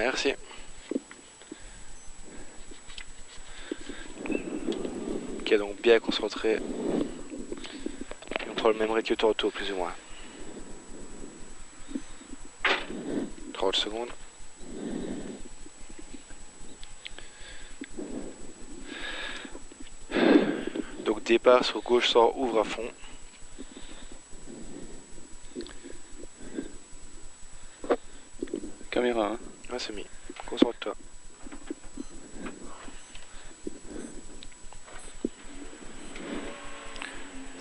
Merci. Ok, donc bien concentré. Et on prend le même rythme que tantôt, plus ou moins. 30 secondes. Donc départ sur gauche sans ouvre à fond. Caméra, hein. Ouais, c'est mis. Concentre-toi.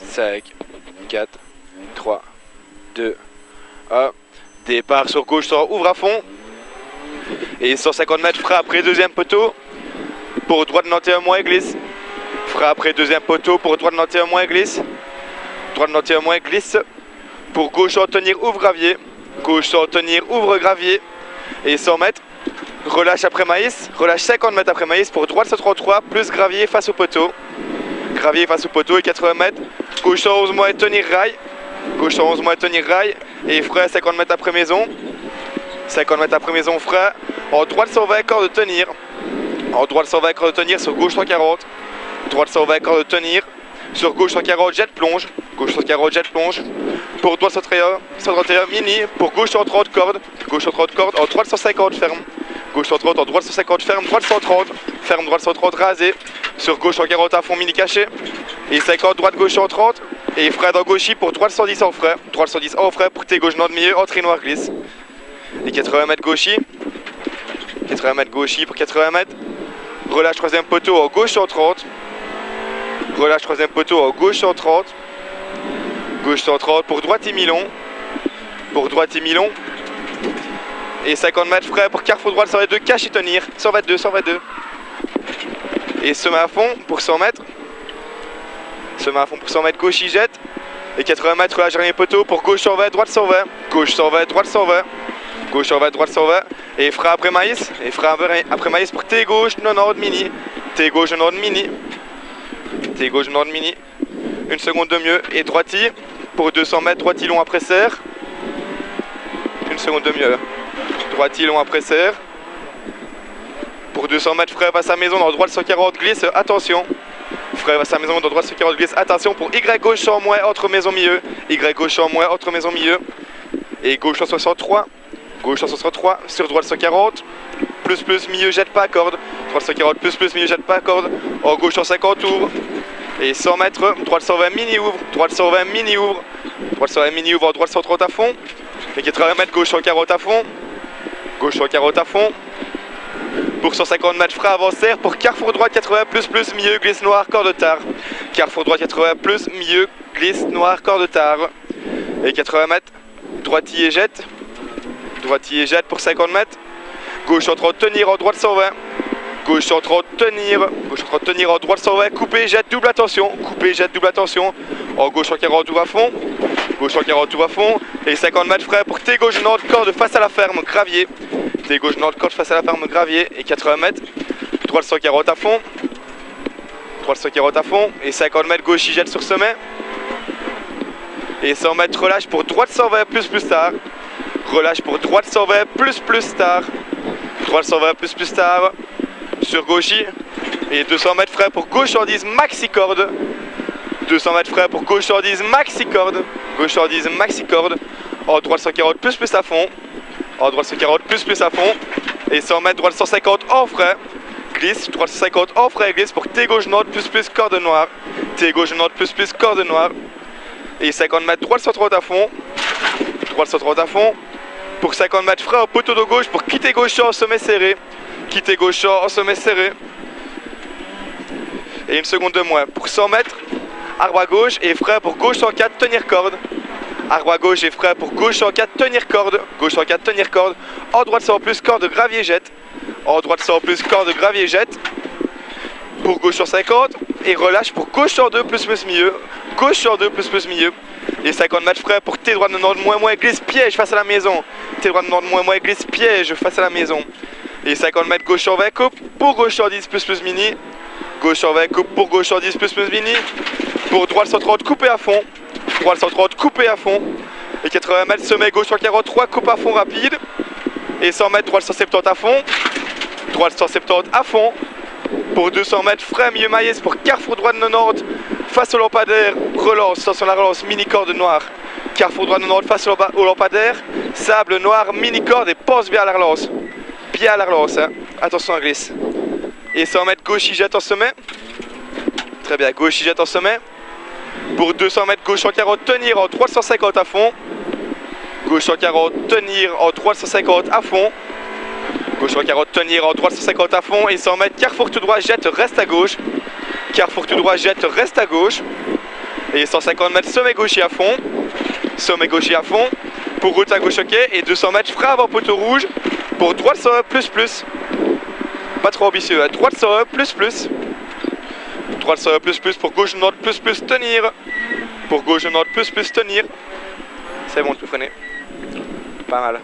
Cinq, 4, 3, 2, 1. Départ sur gauche sans ouvre à fond. Et 150 mètres frais après deuxième poteau. Pour droite de 91 moins glisse. Frais après deuxième poteau pour droite de 91 moins glisse. Droite de 91 moins glisse. Pour gauche sans tenir ouvre gravier. Gauche sans tenir ouvre gravier. Et 100 mètres. Relâche après maïs. Relâche 50 mètres après maïs pour droite 133 plus gravier face au poteau. Gravier face au poteau et 80 mètres. Gauche 111 moins tenir rail. Gauche 111 moins tenir rail. Et frais 50 mètres après maison. 50 mètres après maison frais. En droite 120 corps de tenir. En droite 120 corps de tenir sur gauche 140. Droite 120 corps de tenir. Sur gauche 140 jet plonge. Gauche 140 jet plonge. Pour droite 131 mini. Pour gauche 130 cordes. Gauche 130 cordes. En droite 150 ferme. Gauche 130 en droite 150 ferme. Droite 130. Ferme droite 130 rasé. Sur gauche 140 à fond mini caché. Et 50 droite gauche 130. Et frais dans gauchy pour droite 110 en frais. Droite 110 en frais pour T gauche nord de milieu. Entrée noire glisse. Et 80 mètres gauchy. 80 mètres gauchy pour 80 mètres. Relâche troisième poteau en gauche 130. Relâche troisième poteau en gauche 130. Gauche 130 pour droite et mi-long. Pour droite et mi-long. Et 50 mètres frais pour carrefour droite 122 cache et tenir. 122, 122. Et semi à fond pour 100 mètres. Semi à fond pour 100 mètres gauche il jette. Et 80 mètres relâche dernier poteau pour gauche 120, droite 120. Gauche 120, droite 120. Gauche 120, droite 120. Et frais après maïs. Et frais après maïs pour T gauche 90 mini. T gauche 90 mini. T gauche 90 mini. Une seconde de mieux. Et droiti pour 200 mètres. Droiti long après serre. Une seconde de mieux. Droiti long après serre. Pour 200 mètres frais face à maison dans droite 140 glisse. Attention. Frais face à maison dans droite 140 glisse. Attention pour Y gauche en moins entre maison milieu. Y gauche en moins entre maison milieu. Et gauche 163. Gauche 163 sur droite 140. Plus milieu jette pas corde. Droite 140 plus milieu jette pas corde. En gauche 150 ouvre. Et 100 mètres. Droite 120 mini ouvre. Droite 120 mini ouvre. Droite 120 mini ouvre en droite 130 à fond. Et 80 mètres gauche 140 à fond. Gauche 140 à fond. Pour 150 mètres frais avancer. Pour carrefour droite 80 plus milieu glisse noir corps de tard. Carrefour droite 80 plus milieu glisse noir corps de tard. Et 80 mètres. Droitier et jette. Droitier et jette pour 50 mètres. Gauche en train de tenir en droite 120. Gauche en train de tenir. Gauche en train de tenir en droite 120. Coupé, jette, double attention. Coupé, jette, double attention. En gauche en 40 ouvre à fond. Gauche en 40 ouvre à fond. Et 50 mètres frais pour T gauche nord corde face à la ferme. Gravier. T gauche nord corde face à la ferme. Gravier. Et 80 mètres. Droite 140 à fond. Droite 140 à fond. Et 50 mètres gauche il jette sur sommet. Et 100 mètres relâche pour droite 120 plus tard. Relâche pour droite 120 plus tard. Droite 120 plus tard. Sur gauchy. Et 200 mètres frais pour gauche 110 maxi corde. 200 mètres frais pour gauche 110 maxi corde. Gauche 110 maxi corde. En droite 140 plus à fond. En droite 140 plus à fond. Et 100 mètres droite 150 en frais. Glisse. Droite 150 en frais glisse pour T gauche nord plus corde noire. T gauche nord plus corde noire. Et 50 mètres droite 130 à fond. Droite 130 à fond. Pour 50 mètres frais au poteau de gauche pour quitter gauche en sommet serré. Quitter gauche en sommet serré. Et une seconde de moins. Pour 100 mètres, arbre à gauche et frais pour gauche 104 tenir corde. Arbre à gauche et frais pour gauche 104 tenir corde. Gauche 104 tenir corde. En droite 100 plus corde gravier jette. En droite 100 plus corde gravier jette. Pour gauche 150 et relâche pour gauche 102 plus milieu. Gauche 102 plus milieu. Et 50 mètres frais pour T droite de nord moins glisse piège face à la maison. T droite de nord moins glisse piège face à la maison. Et 50 mètres gauche 120 coupe pour gauche 110 plus mini. Gauche 120 coupe pour gauche 110 plus mini. Pour droite 130 coupé à fond. Droite 130 coupé à fond. Et 80 mètres sommet gauche 143 coupe à fond rapide. Et 100 mètres, droite 170 à fond. Droite 170 à fond. Pour 200 mètres, frein milieu Maillès pour carrefour droit de 90. Face au lampadaire, relance, attention la relance, mini corde noire. Carrefour droit de 90 face au lampadaire. Sable noir, mini corde et pense bien à la relance. Bien à la relance, hein. Attention à glisse. Et 100 mètres, gauche, il jette en sommet. Très bien, gauche, il jette en sommet. Pour 200 mètres, gauche 140, tenir en 350 à fond. Gauche 140, tenir en 350 à fond. Gauche 140, tenir en 350 à fond. Et 100 mètres, carrefour tout droit, jette, reste à gauche. Carrefour tout droit, jette, reste à gauche. Et 150 mètres, sommet gaucher à fond. Sommet gaucher à fond. Pour route à gauche, ok. Et 200 mètres, frein avant poteau rouge. Pour droite 101, plus. Pas trop ambitieux, hein. Droite 101, plus. Droite 101, plus. Pour gauche nord, plus, tenir. Pour gauche nord, plus, tenir. C'est bon, tu peux freiner. Pas mal.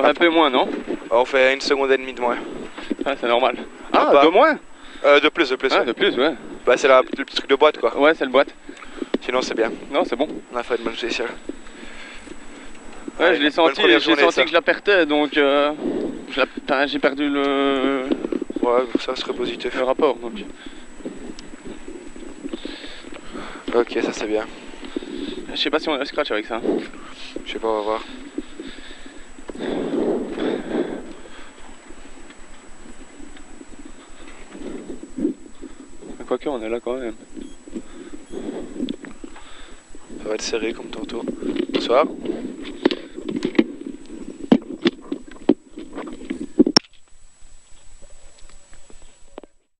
Un peu moins, non? On fait 1 seconde et demie de moins. Ah, c'est normal. Ah, De moins? De plus. Ah, Ouais. de plus, ouais. Bah, c'est le petit truc de boîte, quoi. Ouais, c'est le boîte. Sinon, c'est bien. Non, c'est bon. On a fait une bonne spéciale. Ouais, je l'ai senti, première journée, ça. que je la perdais, donc j'ai perdu le Ouais, ça serait positif. rapport. Donc. Ok, ça c'est bien. Je sais pas si on a scratch avec ça. Je sais pas, on va voir. Quoique, on est là quand même. Ça va être serré comme tantôt. Bonsoir.